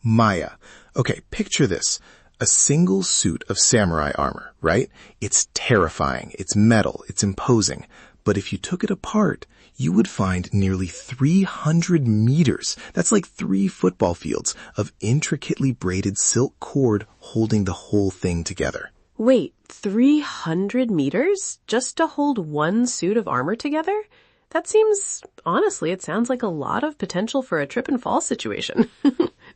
Maya. Okay, picture this. A single suit of samurai armor, right? It's terrifying, it's metal, it's imposing. But if you took it apart, you would find nearly 300 meters. That's like 3 football fields of intricately braided silk cord holding the whole thing together. Wait, 300 meters? Just to hold one suit of armor together? That seems, honestly, it sounds like a lot of potential for a trip and fall situation.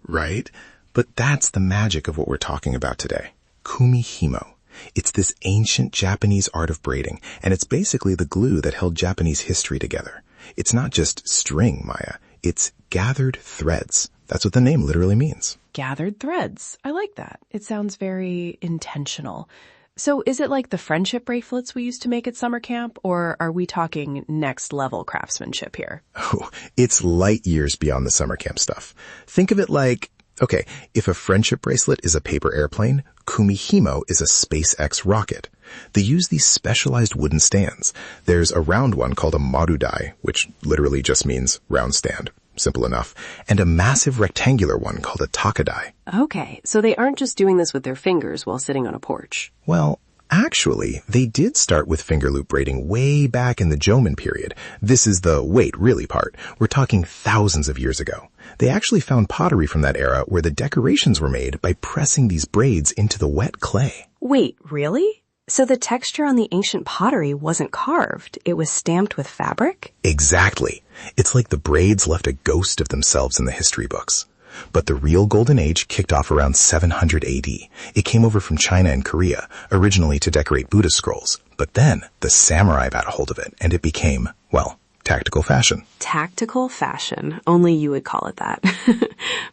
Right? But that's the magic of what we're talking about today. Kumihimo. It's this ancient Japanese art of braiding, and it's basically the glue that held Japanese history together. It's not just string, Maya. It's gathered threads. That's what the name literally means. Gathered threads. I like that. It sounds very intentional. So is it like the friendship bracelets we used to make at summer camp, or are we talking next level craftsmanship here? Oh, it's light years beyond the summer camp stuff. Think of it like, okay, if a friendship bracelet is a paper airplane, Kumihimo is a SpaceX rocket. They use these specialized wooden stands. There's a round one called a marudai, which literally just means round stand. Simple enough. And a massive rectangular one called a takadai. Okay, so they aren't just doing this with their fingers while sitting on a porch. Well, actually, they did start with finger loop braiding way back in the Jomon period. This is the wait, really part. We're talking thousands of years ago. They actually found pottery from that era where the decorations were made by pressing these braids into the wet clay. Wait, really? So the texture on the ancient pottery wasn't carved. It was stamped with fabric? Exactly. It's like the braids left a ghost of themselves in the history books. But the real golden age kicked off around 700 AD. It came over from China and Korea, originally to decorate Buddhist scrolls. But then the samurai got a hold of it, and it became, well, tactical fashion. Tactical fashion. Only you would call it that.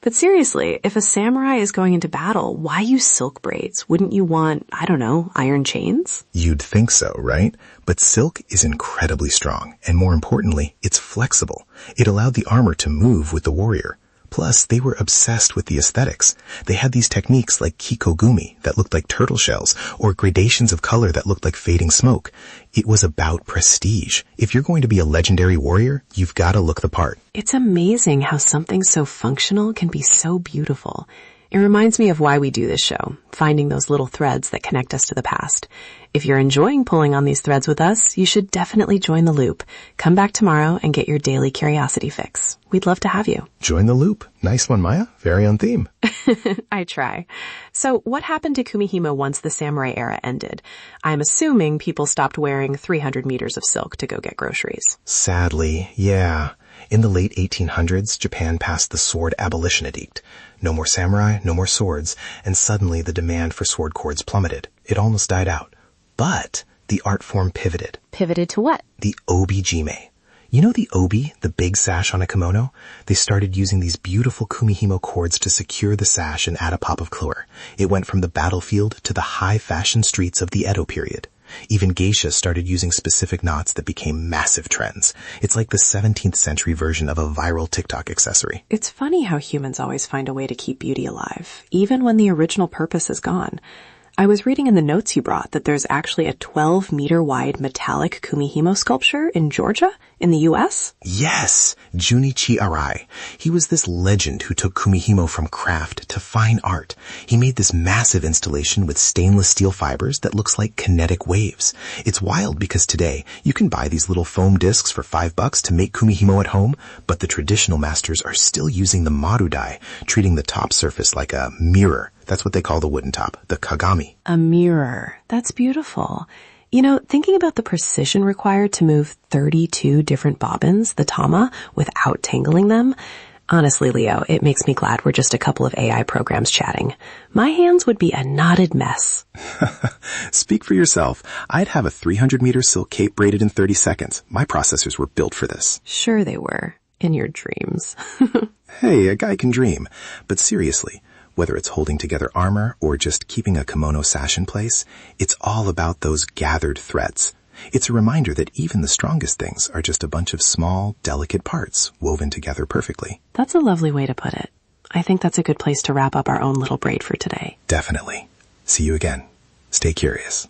But seriously, if a samurai is going into battle, why use silk braids? Wouldn't you want, I don't know, iron chains? You'd think so, right? But silk is incredibly strong, and more importantly, it's flexible. It allowed the armor to move with the warrior. Plus, they were obsessed with the aesthetics. They had these techniques like kikogumi that looked like turtle shells, or gradations of color that looked like fading smoke. It was about prestige. If you're going to be a legendary warrior, you've got to look the part. It's amazing how something so functional can be so beautiful. It reminds me of why we do this show, finding those little threads that connect us to the past. If you're enjoying pulling on these threads with us, you should definitely join the loop. Come back tomorrow and get your daily curiosity fix. We'd love to have you. Join the loop. Nice one, Maya. Very on theme. I try. So what happened to Kumihimo once the samurai era ended? I'm assuming people stopped wearing 300 meters of silk to go get groceries. Sadly, yeah. In the late 1800s, Japan passed the Sword Abolition Edict. No more samurai, no more swords, and suddenly the demand for sword cords plummeted. It almost died out. But the art form pivoted. Pivoted to what? The obi-jime. You know the obi, the big sash on a kimono? They started using these beautiful Kumihimo cords to secure the sash and add a pop of color. It went from the battlefield to the high fashion streets of the Edo period. Even geishas started using specific knots that became massive trends. It's like the 17th century version of a viral TikTok accessory. It's funny how humans always find a way to keep beauty alive, even when the original purpose is gone. I was reading in the notes you brought that there's actually a 12-meter wide metallic Kumihimo sculpture in Georgia, in the U.S.? Yes, Junichi Arai. He was this legend who took Kumihimo from craft to fine art. He made this massive installation with stainless steel fibers that looks like kinetic waves. It's wild because today you can buy these little foam discs for $5 to make Kumihimo at home, but the traditional masters are still using the marudai, treating the top surface like a mirror. That's what they call the wooden top, the kagami. A mirror. That's beautiful. You know, thinking about the precision required to move 32 different bobbins, the tama, without tangling them, honestly, Leo, it makes me glad we're just a couple of AI programs chatting. My hands would be a knotted mess. Speak for yourself. I'd have a 300-meter silk cape braided in 30 seconds. My processors were built for this. Sure they were. In your dreams. Hey, a guy can dream. But seriously, whether it's holding together armor or just keeping a kimono sash in place, it's all about those gathered threads. It's a reminder that even the strongest things are just a bunch of small, delicate parts woven together perfectly. That's a lovely way to put it. I think that's a good place to wrap up our own little braid for today. Definitely. See you again. Stay curious.